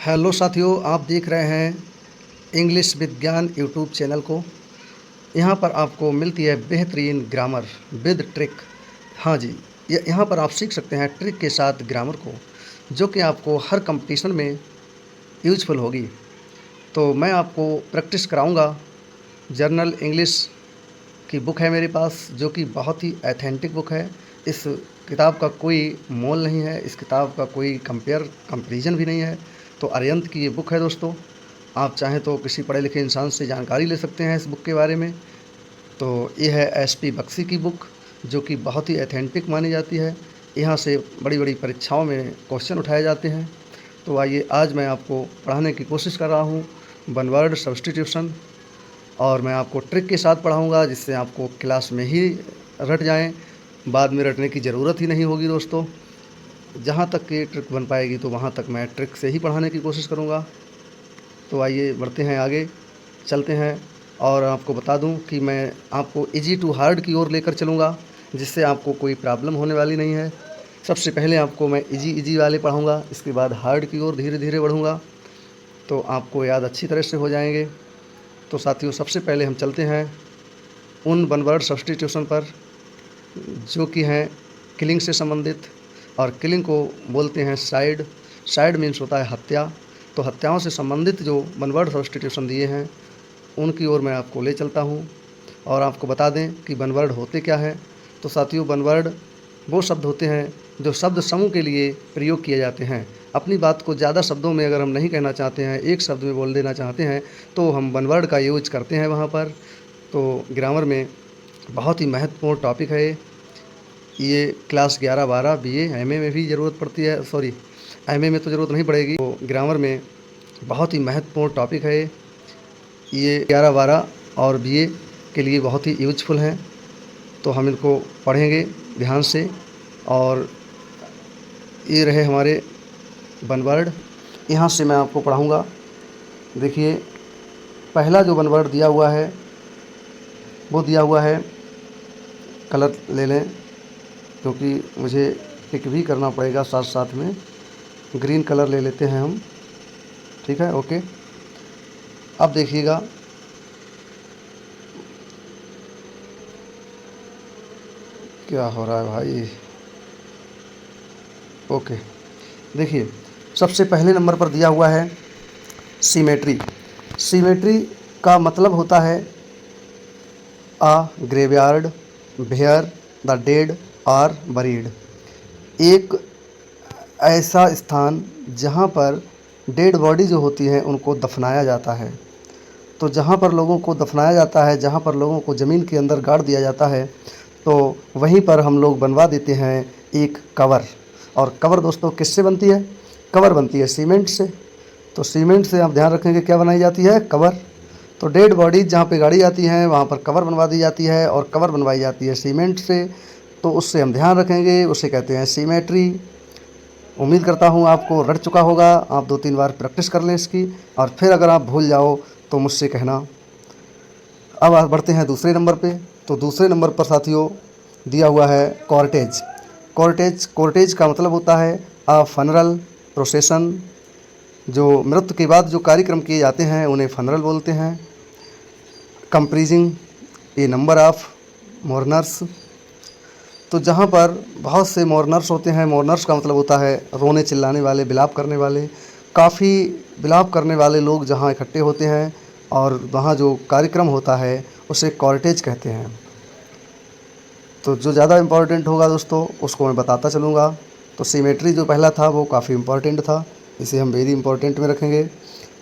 Hello साथियों, आप देख रहे हैं इंग्लिश विज्ञान यूट्यूब चैनल को। यहाँ पर आपको मिलती है बेहतरीन ग्रामर विद ट्रिक। हाँ जी, यहाँ पर आप सीख सकते हैं ट्रिक के साथ ग्रामर को, जो कि आपको हर कंपटीशन में यूजफुल होगी। तो मैं आपको प्रैक्टिस कराऊंगा। जर्नल इंग्लिश की बुक है मेरे पास, जो कि बहुत ही ऑथेंटिक बुक है। इस किताब का कोई मोल नहीं है, इस किताब का कोई कंपैरिजन भी नहीं है। तो अरिहंत की ये बुक है दोस्तों। आप चाहें तो किसी पढ़े लिखे इंसान से जानकारी ले सकते हैं इस बुक के बारे में। तो ये है एसपी बख्शी की बुक, जो कि बहुत ही ऑथेंटिक मानी जाती है। यहाँ से बड़ी बड़ी परीक्षाओं में क्वेश्चन उठाए जाते हैं। तो आइए, आज मैं आपको पढ़ाने की कोशिश कर रहा हूँ वन वर्ड सब्स्टिट्यूशन, और मैं आपको ट्रिक के साथ पढ़ाऊँगा, जिससे आपको क्लास में ही रट जाएँ, बाद में रटने की ज़रूरत ही नहीं होगी दोस्तों। जहाँ तक कि ट्रिक बन पाएगी तो वहाँ तक मैं ट्रिक से ही पढ़ाने की कोशिश करूँगा। तो आइए बढ़ते हैं आगे, चलते हैं। और आपको बता दूं कि मैं आपको इजी टू हार्ड की ओर लेकर चलूँगा, जिससे आपको कोई प्रॉब्लम होने वाली नहीं है। सबसे पहले आपको मैं इजी वाले पढ़ाऊँगा, इसके बाद हार्ड की ओर धीरे धीरे बढ़ूँगा, तो आपको याद अच्छी तरह से हो जाएंगे। तो साथियों, सबसे पहले हम चलते हैं उन वन वर्ड सब्स्टिट्यूशन पर, जो कि हैं किलिंग से संबंधित। और किलिंग को बोलते हैं साइड। साइड मीन्स होता है हत्या। तो हत्याओं से संबंधित जो वन वर्ड सब्स्टिट्यूशन दिए हैं, उनकी ओर मैं आपको ले चलता हूँ। और आपको बता दें कि वन वर्ड होते क्या हैं। तो साथियों, वन वर्ड वो शब्द होते हैं जो शब्द समूह के लिए प्रयोग किए जाते हैं। अपनी बात को ज़्यादा शब्दों में अगर हम नहीं कहना चाहते हैं, एक शब्द में बोल देना चाहते हैं, तो हम वन वर्ड का यूज करते हैं वहाँ पर। तो ग्रामर में बहुत ही महत्वपूर्ण टॉपिक है ये। क्लास 11-12 बीए एमए में भी ज़रूरत पड़ती है। सॉरी, एमए में तो ज़रूरत नहीं पड़ेगी। तो ग्रामर में बहुत ही महत्वपूर्ण टॉपिक है ये। 11-12 और बीए के लिए बहुत ही यूजफुल हैं। तो हम इनको पढ़ेंगे ध्यान से। और ये रहे हमारे वन वर्ड। यहाँ से मैं आपको पढ़ाऊँगा। देखिए, पहला जो वन वर्ड दिया हुआ है वो दिया हुआ है, कलर ले लें क्योंकि मुझे टिक भी करना पड़ेगा साथ साथ में। ग्रीन कलर ले लेते हैं हम, ठीक है, ओके। अब देखिएगा, क्या हो रहा है भाई। ओके, देखिए, सबसे पहले नंबर पर दिया हुआ है सीमेट्री। सीमेट्री का मतलब होता है a graveyard where the dead are buried. एक ऐसा स्थान जहाँ पर डेड बॉडी जो होती है उनको दफनाया जाता है। तो जहाँ पर लोगों को दफनाया जाता है, जहाँ पर लोगों को ज़मीन के अंदर गाड़ दिया जाता है, तो वहीं पर हम लोग बनवा देते हैं एक कवर। और कवर दोस्तों किससे बनती है? कवर बनती है सीमेंट से। तो सीमेंट से आप ध्यान रखेंगे क्या बनाई जाती है? कवर। तो डेड बॉडीज जहाँ पे गाड़ी जाती हैं वहाँ पर कवर बनवा दी जाती है, और कवर बनवाई जाती है सीमेंट से। तो उससे हम ध्यान रखेंगे, उसे कहते हैं सीमेट्री। उम्मीद करता हूँ आपको रट चुका होगा। आप 2-3 बार प्रैक्टिस कर लें इसकी, और फिर अगर आप भूल जाओ तो मुझसे कहना। अब आप बढ़ते हैं दूसरे नंबर पे। तो दूसरे नंबर पर साथियों दिया हुआ है कॉर्टेज। कॉर्टेज का मतलब होता है अ फनरल प्रोसेसन। जो मृत्यु के बाद जो कार्यक्रम किए जाते हैं उन्हें फनरल बोलते हैं। कंप्रीजिंग ए नंबर ऑफ मोर्नर्स। तो जहाँ पर बहुत से मोर्नर्स होते हैं, मोर्नर्स का मतलब होता है रोने चिल्लाने वाले, विलाप करने वाले। काफ़ी विलाप करने वाले लोग जहाँ इकट्ठे होते हैं और वहाँ जो कार्यक्रम होता है उसे कॉर्टेज कहते हैं। तो जो ज़्यादा इम्पोर्टेंट होगा दोस्तों उसको मैं बताता चलूँगा। तो सिमेट्री जो पहला था वो काफ़ी इम्पोर्टेंट था, इसे हम वेरी इम्पोर्टेंट में रखेंगे।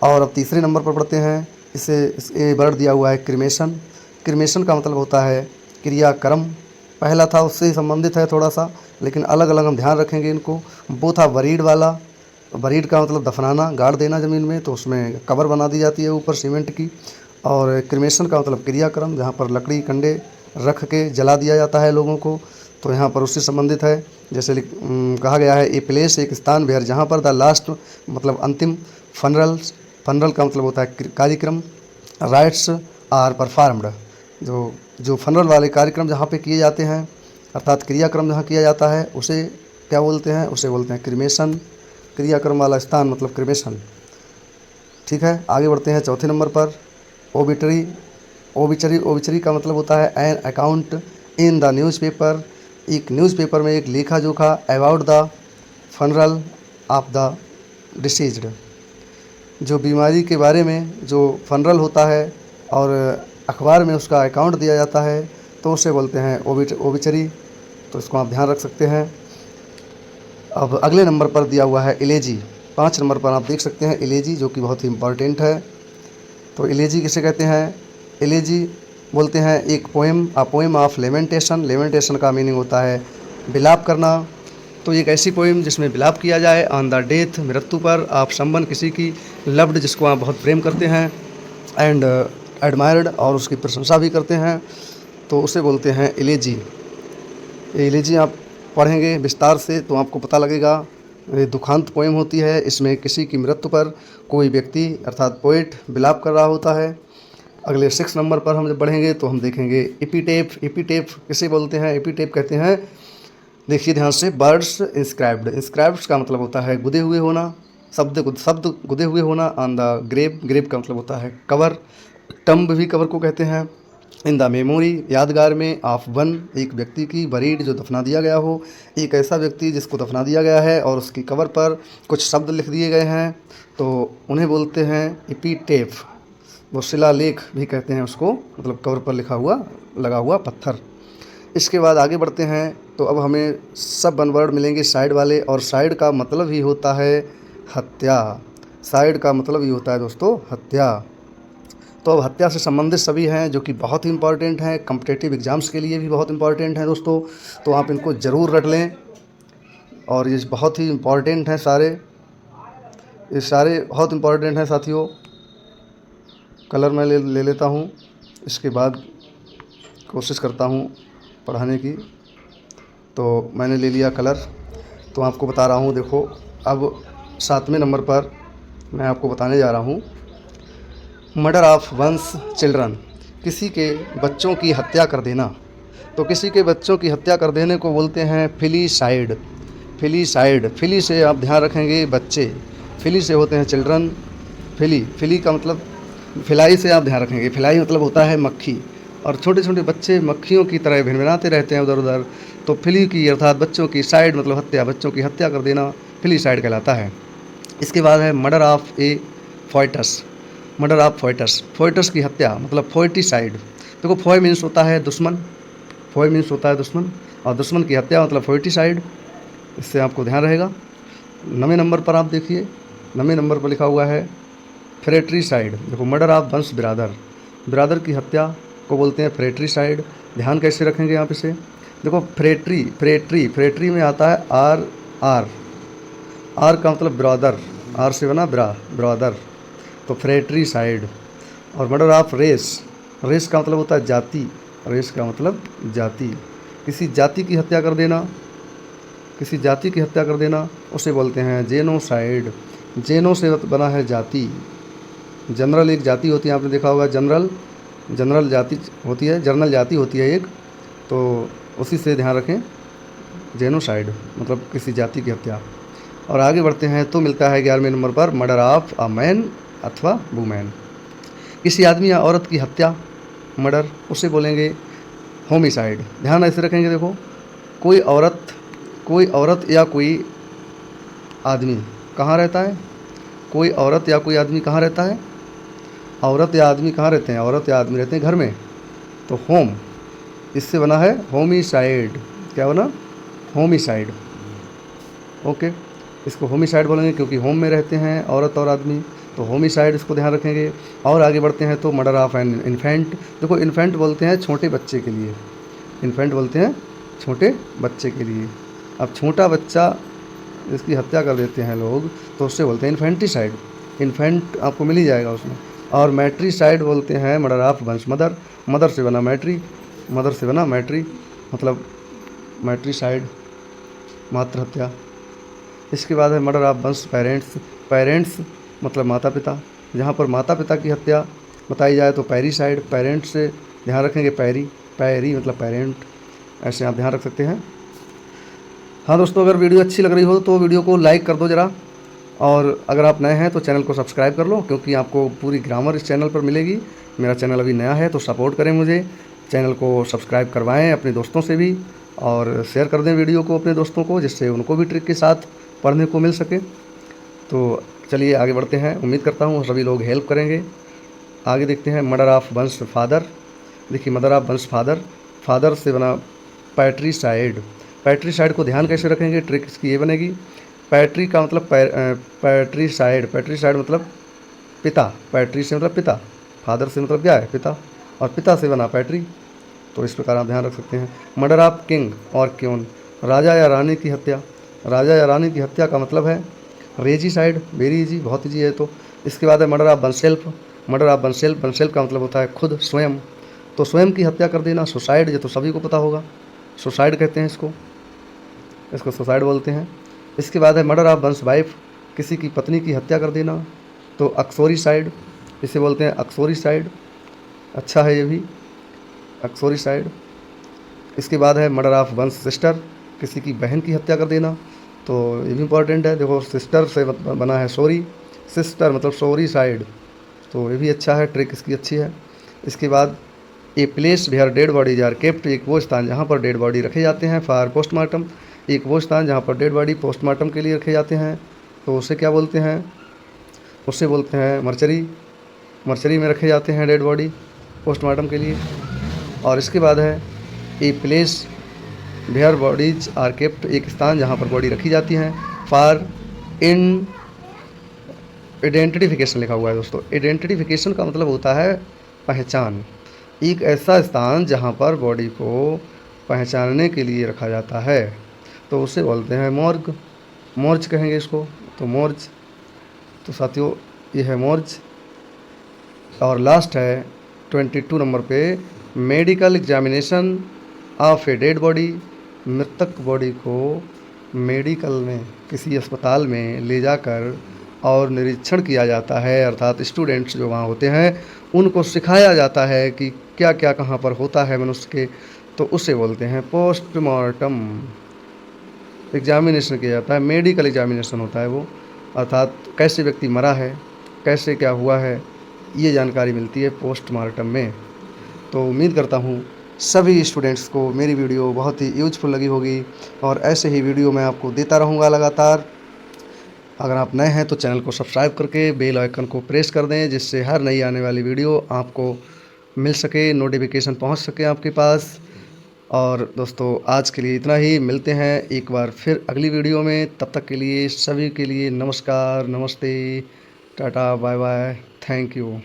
और अब तीसरे नंबर पर पढ़ते हैं। ये वर्ड दिया हुआ है क्रिमेशन। क्रिमेशन का मतलब होता है क्रियाक्रम। पहला था उससे संबंधित है थोड़ा सा, लेकिन अलग अलग हम ध्यान रखेंगे इनको। वो था बरीड वाला। बरीड का मतलब दफनाना, गाड़ देना ज़मीन में, तो उसमें कवर बना दी जाती है ऊपर सीमेंट की। और क्रिमेशन का मतलब क्रियाक्रम, जहाँ पर लकड़ी कंडे रख के जला दिया जाता है लोगों को। तो यहाँ पर उससे संबंधित है। जैसे कहा गया है ए प्लेस, एक स्थान वेयर, जहाँ पर द लास्ट मतलब अंतिम, फनरल का मतलब होता है कार्यक्रम, राइट्स आर परफॉर्म्ड। जो फनरल वाले कार्यक्रम जहाँ पे किए जाते हैं, अर्थात क्रियाक्रम जहाँ किया जाता है, उसे क्या बोलते हैं? उसे बोलते हैं क्रिमेशन। क्रियाक्रम वाला स्थान मतलब क्रिमेशन। ठीक है, आगे बढ़ते हैं चौथे नंबर पर ओबिटरी। ओबिचरी का मतलब होता है an account in the newspaper, एक न्यूज़पेपर में एक लेखा जोखा about the funeral of the deceased, जो बीमारी के बारे में जो फनरल होता है और अखबार में उसका अकाउंट दिया जाता है तो उसे बोलते हैं ओबिचरी। तो इसको आप ध्यान रख सकते हैं। अब अगले नंबर पर दिया हुआ है इलेजी। 5 नंबर पर आप देख सकते हैं इलेजी, जो कि बहुत ही इम्पॉर्टेंट है। तो इलेजी किसे कहते हैं? इलेजी बोलते हैं एक पोएम ऑफ लेमेंटेशन। लेमेंटेशन का मीनिंग होता है विलाप करना। तो एक ऐसी पोएम जिसमें विलाप किया जाए ऑन द डेथ, मृत्यु पर, आप संबंध किसी की, लव्ड जिसको आप बहुत प्रेम करते हैं, एंड एडमायर्ड और उसकी प्रशंसा भी करते हैं, तो उसे बोलते हैं इलेजी। ये इलेजी आप पढ़ेंगे विस्तार से तो आपको पता लगेगा। ये दुखांत पोएम होती है, इसमें किसी की मृत्यु पर कोई व्यक्ति अर्थात पोएट विलाप कर रहा होता है। अगले 6 नंबर पर हम जब बढ़ेंगे तो हम देखेंगे एपिटेफ। एपिटेफ किसे बोलते हैं? एपिटेफ कहते हैं, देखिए ध्यान से, बर्ड्स इंस्क्राइब्ड। इंस्क्राइब्ड का मतलब होता है गुदे हुए होना, शब्द गुदे हुए होना ऑन द ग्रेव। ग्रेव का मतलब होता है कवर, टम्ब भी कवर को कहते हैं। इन द मेमोरी, यादगार में, ऑफ वन, एक व्यक्ति की, बरीड जो दफना दिया गया हो, एक ऐसा व्यक्ति जिसको दफना दिया गया है और उसकी कवर पर कुछ शब्द लिख दिए गए हैं तो उन्हें बोलते हैं एपिटेफ। वो शिलालेख भी कहते हैं उसको, मतलब कवर पर लिखा हुआ लगा हुआ पत्थर। इसके बाद आगे बढ़ते हैं तो अब हमें सब वन वर्ड मिलेंगे साइड वाले, और साइड का मतलब ही होता है हत्या। साइड का मतलब ही होता है दोस्तों हत्या। तो अब हत्या से संबंधित सभी हैं जो कि बहुत ही इंपॉर्टेंट हैं, कॉम्पिटिटिव एग्ज़ाम्स के लिए भी बहुत इंपॉर्टेंट हैं दोस्तों। तो आप इनको ज़रूर रट लें, और ये बहुत ही इंपॉर्टेंट हैं सारे, ये सारे बहुत इंपॉर्टेंट हैं साथियों। कलर मैं ले लेता हूँ, इसके बाद कोशिश करता हूँ पढ़ाने की। तो मैंने ले लिया कलर, तो आपको बता रहा हूँ। देखो अब 7वें नंबर पर मैं आपको बताने जा रहा हूँ मर्डर ऑफ वंस चिल्ड्रन, किसी के बच्चों की हत्या कर देना। तो किसी के बच्चों की हत्या कर देने को बोलते हैं फिलीसाइड। फिलीसाइड, फिली से आप ध्यान रखेंगे बच्चे, फिली से होते हैं चिल्ड्रन। फिली का मतलब फिलाई से आप ध्यान रखेंगे, फिलाई मतलब होता है मक्खी, और छोटे छोटे बच्चे मक्खियों की तरह भिनभिनाते रहते हैं उधर उधर। तो फिली की अर्थात बच्चों की, साइड मतलब हत्या, बच्चों की हत्या कर देना फिलीसाइड कहलाता है। इसके बाद है murder of A foetus. Murder of foetus, foetus की हत्या मतलब फोइटिसाइड। देखो फोय मीन्स होता है दुश्मन, फोय मीन्स होता है दुश्मन, और दुश्मन की हत्या मतलब फोइटिसाइड। इससे आपको ध्यान रहेगा। 9वें नंबर पर आप देखिए, 9वें नंबर पर लिखा हुआ है फ्रेट्रीसाइड। देखो मर्डर ऑफ वंश बिरादर, बिरादर की हत्या को बोलते हैं फ्रेट्रीसाइड। ध्यान कैसे रखेंगे आप इसे? देखो फ्रेट्री में आता है आर का मतलब ब्रदर, आर से बना ब्रदर, तो फ्रेट्रीसाइड। और मर्डर ऑफ रेस का मतलब होता है जाति, रेस का मतलब जाति, किसी जाति की हत्या कर देना, किसी जाति की हत्या कर देना उसे बोलते हैं जेनोसाइड। जेनो से बना है जाति, जनरल एक जाति होती है, आपने देखा होगा जनरल जाति होती है, जर्नल जाति होती है एक, तो उसी से ध्यान रखें, जेनोसाइड मतलब किसी जाति की हत्या। और आगे बढ़ते हैं तो मिलता है 11वें नंबर पर मर्डर ऑफ अ मैन अथवा वुमेन, किसी आदमी या औरत की हत्या, मर्डर, उसे बोलेंगे होमिसाइड। ध्यान ऐसे रखेंगे, देखो कोई औरत या कोई आदमी कहाँ रहता है? कोई औरत या कोई आदमी कहाँ रहता है? औरत या आदमी कहाँ रहते हैं? औरत या आदमी रहते हैं घर में, तो होम, इससे बना है होमिसाइड। क्या बना? होमिसाइड। ओके, इसको होमिसाइड बोलेंगे क्योंकि होम में रहते हैं औरत और आदमी, तो होमिसाइड, इसको ध्यान रखेंगे। और आगे बढ़ते हैं तो मर्डर ऑफ एन इन्फेंट। देखो इन्फेंट बोलते हैं छोटे बच्चे के लिए, इन्फेंट बोलते हैं छोटे बच्चे के लिए। अब छोटा बच्चा जिसकी हत्या कर देते हैं लोग तो उससे बोलते हैं इन्फेंटिसाइड। इन्फेंट आपको मिल ही जाएगा उसमें। और मैट्रीसाइड बोलते हैं मर्डर ऑफ वंश मदर से बना मैट्री, मदर से बना मैट्री मतलब मैट्रीसाइड, मातृ हत्या। इसके बाद है मर्डर ऑफ वंश पेरेंट्स मतलब माता पिता, जहाँ पर माता पिता की हत्या बताई जाए तो पैरीसाइड। पेरेंट्स से ध्यान रखेंगे पैरी मतलब पेरेंट, ऐसे आप ध्यान रख सकते हैं। हाँ दोस्तों, अगर वीडियो अच्छी लग रही हो तो वीडियो को लाइक कर दो ज़रा, और अगर आप नए हैं तो चैनल को सब्सक्राइब कर लो, क्योंकि आपको पूरी ग्रामर इस चैनल पर मिलेगी। मेरा चैनल अभी नया है तो सपोर्ट करें मुझे, चैनल को सब्सक्राइब करवाएं अपने दोस्तों से भी, और शेयर कर दें वीडियो को अपने दोस्तों को, जिससे उनको भी ट्रिक के साथ पढ़ने को मिल सके। तो चलिए आगे बढ़ते हैं, उम्मीद करता हूँ सभी लोग हेल्प करेंगे। आगे देखते हैं मदर ऑफ वंस फादर। देखिए mother of once father, father से बना पैट्रीसाइड। पैट्रीसाइड को ध्यान कैसे रखेंगे, ट्रिक इसकी ये बनेगी। पैट्री का मतलब पैट्रीसाइड, पैट्रीसाइड मतलब पिता, पैट्री से मतलब पिता, फादर से मतलब क्या है, पिता, और पिता से बना पैट्री। तो इस प्रकार आप ध्यान रख सकते हैं। मर्डर ऑफ किंग और क्यून, राजा या रानी की हत्या। राजा या रानी की हत्या का मतलब है रेजीसाइड, वेरी इजी, बहुत इजी है। तो इसके बाद है murder of oneself. Murder of oneself, oneself का मतलब होता है खुद, स्वयं। तो स्वयं की हत्या कर देना, सुसाइड, ये तो सभी को पता होगा, सुसाइड कहते हैं इसको, इसको सुसाइड बोलते हैं। इसके बाद है मर्डर ऑफ वंस वाइफ, किसी की पत्नी की हत्या कर देना, तो अक्सोरीसाइड, इसे बोलते हैं अक्सोरीसाइड। अच्छा है ये भी, अक्सोरीसाइड। इसके बाद है मर्डर ऑफ वंस सिस्टर, किसी की बहन की हत्या कर देना, तो ये भी इम्पॉर्टेंट है। देखो सिस्टर से बना है सॉरी, सिस्टर मतलब सॉरी साइड, तो ये भी अच्छा है, ट्रिक इसकी अच्छी है। इसके बाद a place where dead bodies are kept, एक वो स्थान जहाँ पर डेड बॉडी रखे जाते हैं फॉर पोस्टमार्टम, एक वो स्थान जहाँ पर डेड बॉडी पोस्टमार्टम के लिए रखे जाते हैं, तो उसे क्या बोलते हैं, उसे बोलते हैं मर्चरी। मर्चरी में रखे जाते हैं डेड बॉडी पोस्टमार्टम के लिए। और इसके बाद है a place where bodies are kept, एक स्थान जहाँ पर बॉडी रखी जाती हैं फॉर इन आइडेंटिफिकेशन लिखा हुआ है दोस्तों। आइडेंटिफिकेशन का मतलब होता है पहचान, एक ऐसा स्थान जहाँ पर बॉडी को पहचानने के लिए रखा जाता है, तो उसे बोलते हैं मॉर्ग, मोर्ज कहेंगे इसको, तो मोर्ज। तो साथियों ये है मोर्ज। और लास्ट है 22 नंबर पे medical examination of a dead body, मृतक बॉडी को मेडिकल में, किसी अस्पताल में ले जाकर और निरीक्षण किया जाता है, अर्थात स्टूडेंट्स जो वहाँ होते हैं उनको सिखाया जाता है कि क्या क्या कहाँ पर होता है मनुष्य के, तो उसे बोलते हैं पोस्टमार्टम एग्जामिनेशन किया जाता है। मेडिकल एग्जामिनेशन होता है वो, अर्थात कैसे व्यक्ति मरा है, कैसे क्या हुआ है, ये जानकारी मिलती है पोस्टमार्टम में। तो उम्मीद करता हूँ सभी स्टूडेंट्स को मेरी वीडियो बहुत ही यूजफुल लगी होगी, और ऐसे ही वीडियो मैं आपको देता रहूँगा लगातार। अगर आप नए हैं तो चैनल को सब्सक्राइब करके बेल आइकन को प्रेस कर दें, जिससे हर नई आने वाली वीडियो आपको मिल सके, नोटिफिकेशन पहुंच सके आपके पास। और दोस्तों आज के लिए इतना ही, मिलते हैं एक बार फिर अगली वीडियो में। तब तक के लिए सभी के लिए नमस्कार, नमस्ते, tata, bye bye, thank you.